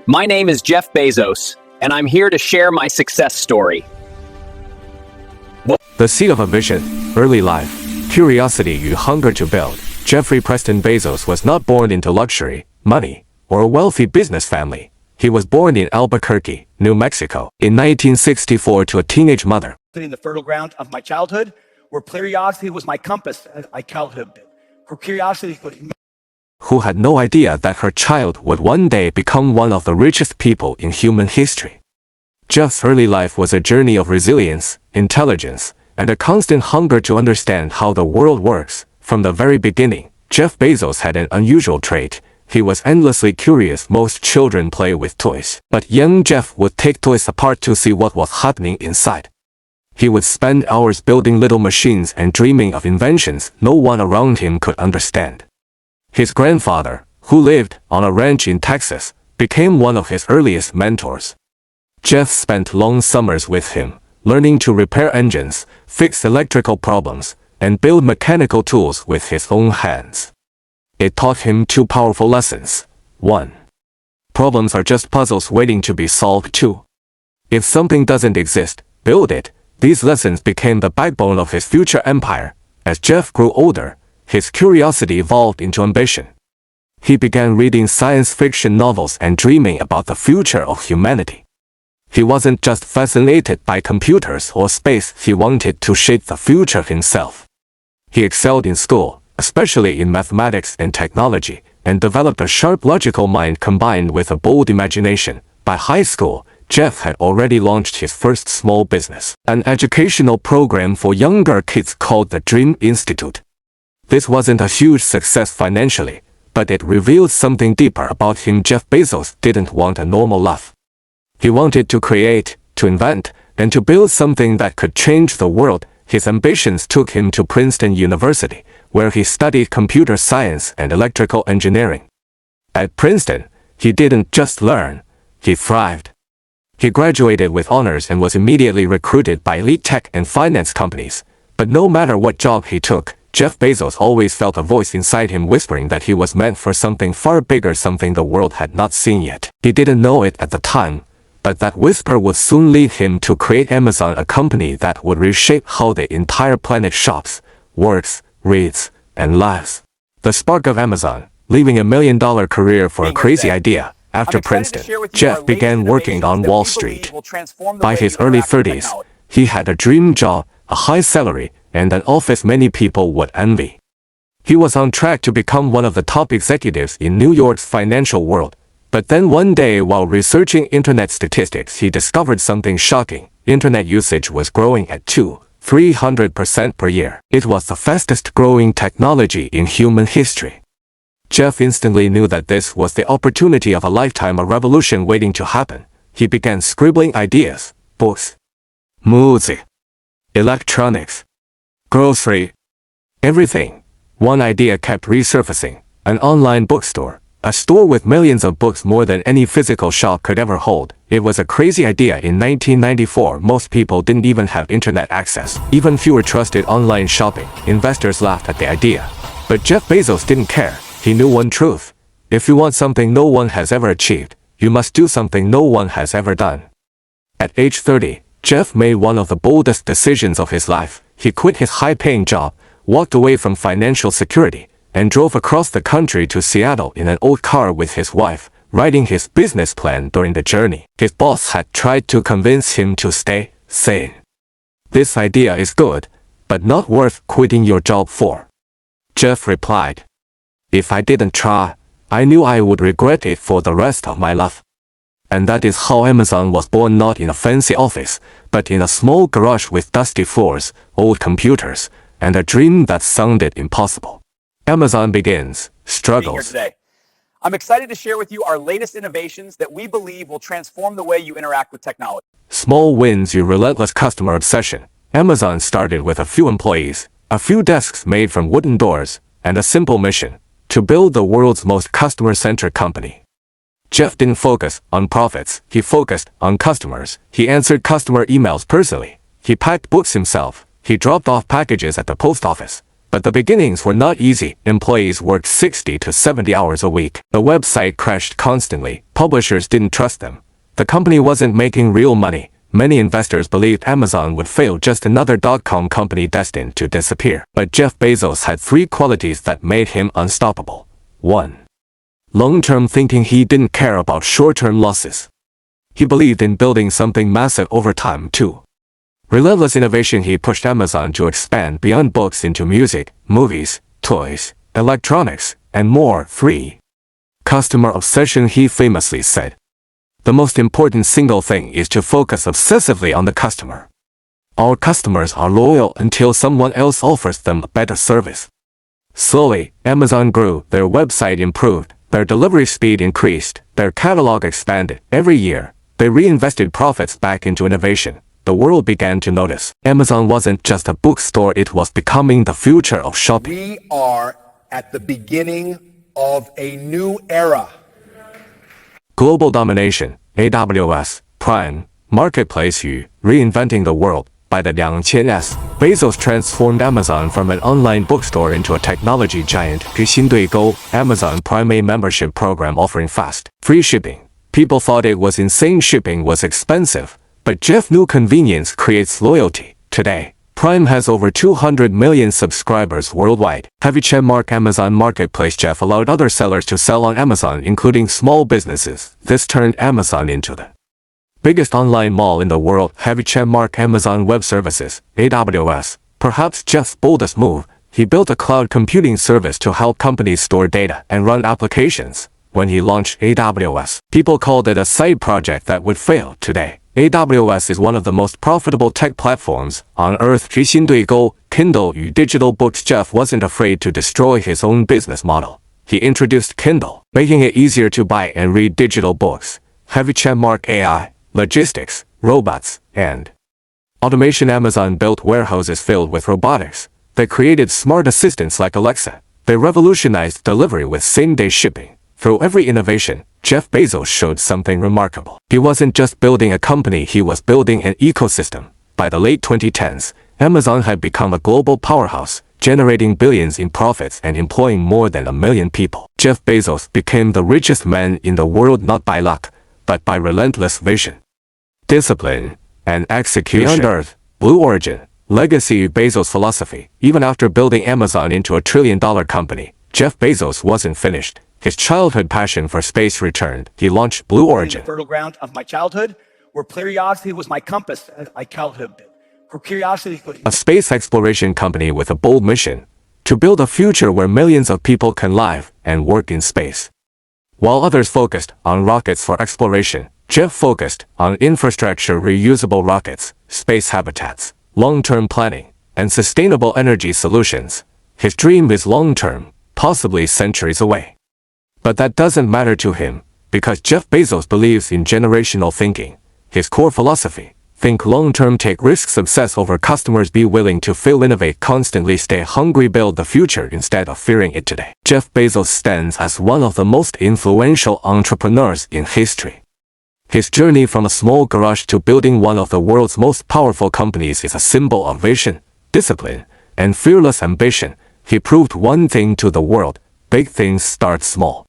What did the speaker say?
My name is Jeff Bezos, and I'm here to share my success story. The seed of a vision, early life, curiosity you hunger to build. Jeffrey Preston Bezos was not born into luxury, money, or a wealthy business family. He was born in Albuquerque, New Mexico, in 1964 to a teenage mother. In the fertile ground of my childhood, where curiosity was my compass, I childhood, where curiosity was... Who had no idea that her child would one day become one of the richest people in human history. Jeff's early life was a journey of resilience, intelligence, and a constant hunger to understand how the world works. From the very beginning, Jeff Bezos had an unusual trait. He was endlessly curious. Most children play with toys, but young Jeff would take toys apart to see what was happening inside. He would spend hours building little machines and dreaming of inventions no one around him could understand. His grandfather, who lived on a ranch in Texas, became one of his earliest mentors. Jeff spent long summers with him, learning to repair engines, fix electrical problems, and build mechanical tools with his own hands. It taught him two powerful lessons. 1. Problems are just puzzles waiting to be solved. 2. If something doesn't exist, build it. These lessons became the backbone of his future empire. As Jeff grew older, his curiosity evolved into ambition. He began reading science fiction novels and dreaming about the future of humanity. He wasn't just fascinated by computers or space, he wanted to shape the future himself. He excelled in school, especially in mathematics and technology, and developed a sharp logical mind combined with a bold imagination. By high school, Jeff had already launched his first small business, an educational program for younger kids called the Dream Institute. This wasn't a huge success financially, but it revealed something deeper about him. Jeff Bezos didn't want a normal life. He wanted to create, to invent, and to build something that could change the world. His ambitions took him to Princeton University, where he studied computer science and electrical engineering. At Princeton, he didn't just learn, he thrived. He graduated with honors and was immediately recruited by elite tech and finance companies. But no matter what job he took, Jeff Bezos always felt a voice inside him whispering that he was meant for something far bigger, something the world had not seen yet. He didn't know it at the time, but that whisper would soon lead him to create Amazon, a company that would reshape how the entire planet shops, works, reads, and lives. The spark of Amazon, leaving a $1 million career for a crazy idea. After Princeton, Jeff began working on Wall Street. By his early 30s, he had a dream job, a high salary, and an office many people would envy. He was on track to become one of the top executives in New York's financial world. But then one day, while researching internet statistics, he discovered something shocking. Internet usage was growing at 200–300% per year. It was the fastest growing technology in human history. Jeff instantly knew that this was the opportunity of a lifetime, a revolution waiting to happen. He began scribbling ideas, books, music, electronics, grocery, everything. One idea kept resurfacing: an online bookstore, a store with millions of books, more than any physical shop could ever hold. It was a crazy idea. In 1994, most people didn't even have internet access. Even fewer trusted online shopping. Investors laughed at the idea. But Jeff Bezos didn't care. He knew one truth: if you want something no one has ever achieved, you must do something no one has ever done. At age 30, Jeff made one of the boldest decisions of his life. He quit his high-paying job, walked away from financial security, and drove across the country to Seattle in an old car with his wife, writing his business plan. During the journey, his boss had tried to convince him to stay sane. "This idea is good, but not worth quitting your job for." Jeff replied, "If I didn't try, I knew I would regret it for the rest of my life." And that is how Amazon was born, not in a fancy office, but in a small garage with dusty floors, old computers, and a dream that sounded impossible. Amazon begins, struggles. I'm excited to share with you our latest innovations that we believe will transform the way you interact with technology. Small wins, your relentless customer obsession. Amazon started with a few employees, a few desks made from wooden doors, and a simple mission: to build the world's most customer-centric company. Jeff didn't focus on profits, he focused on customers. He answered customer emails personally. He packed books himself. He dropped off packages at the post office. But the beginnings were not easy. Employees worked 60 to 70 hours a week. The website crashed constantly. Publishers didn't trust them. The company wasn't making real money. Many investors believed Amazon would fail, just another dot-com company destined to disappear. But Jeff Bezos had three qualities that made him unstoppable. 1. Long-term thinking. He didn't care about short-term losses. He believed in building something massive over time. 2. Relentless innovation. He pushed Amazon to expand beyond books into music, movies, toys, electronics, and more. 3. Customer obsession. He famously said, "The most important single thing is to focus obsessively on the customer. Our customers are loyal until someone else offers them a better service." Slowly, Amazon grew. Their website improved. Their delivery speed increased. Their catalog expanded. Every year, they reinvested profits back into innovation. The world began to notice. Amazon wasn't just a bookstore, it was becoming the future of shopping. We are at the beginning of a new era. Global domination, AWS, Prime, Marketplace, reinventing the world. By the 2000s, Bezos transformed Amazon from an online bookstore into a technology giant. 新对购, Amazon Prime, a membership program offering fast, free shipping. People thought it was insane. Shipping was expensive, but Jeff knew convenience creates loyalty. Today, Prime has over 200 million subscribers worldwide. Heavy check mark Amazon Marketplace. Jeff allowed other sellers to sell on Amazon, including small businesses. This turned Amazon into the biggest online mall in the world. Heavy check mark Amazon Web Services, AWS. Perhaps Jeff's boldest move, he built a cloud computing service to help companies store data and run applications. When he launched AWS, people called it a side project that would fail. Today, AWS is one of the most profitable tech platforms on earth. 新对购, Kindle, digital books. Jeff wasn't afraid to destroy his own business model. He introduced Kindle, making it easier to buy and read digital books. Heavy check mark AI, logistics, robots, and automation. Amazon built warehouses filled with robotics. They created smart assistants like Alexa. They revolutionized delivery with same-day shipping. Through every innovation, Jeff Bezos showed something remarkable. He wasn't just building a company, he was building an ecosystem. By the late 2010s, Amazon had become a global powerhouse, generating billions in profits and employing more than 1 million people. Jeff Bezos became the richest man in the world not by luck, but by relentless vision, discipline, and execution. Beyond Earth, Blue Origin, legacy. Bezos' philosophy. Even after building Amazon into a trillion-dollar company, Jeff Bezos wasn't finished. His childhood passion for space returned. He launched Blue Origin, The fertile ground of my childhood, where curiosity was my compass, as I called him. For curiosity, a space exploration company with a bold mission to build a future where millions of people can live and work in space. While others focused on rockets for exploration, Jeff focused on infrastructure, reusable rockets, space habitats, long-term planning, and sustainable energy solutions. His dream is long-term, possibly centuries away. But that doesn't matter to him, because Jeff Bezos believes in generational thinking. His core philosophy: think long-term, take risks, obsess over customers, be willing to fail, innovate constantly, stay hungry, build the future instead of fearing it today. Jeff Bezos stands as one of the most influential entrepreneurs in history. His journey from a small garage to building one of the world's most powerful companies is a symbol of vision, discipline, and fearless ambition. He proved one thing to the world: big things start small.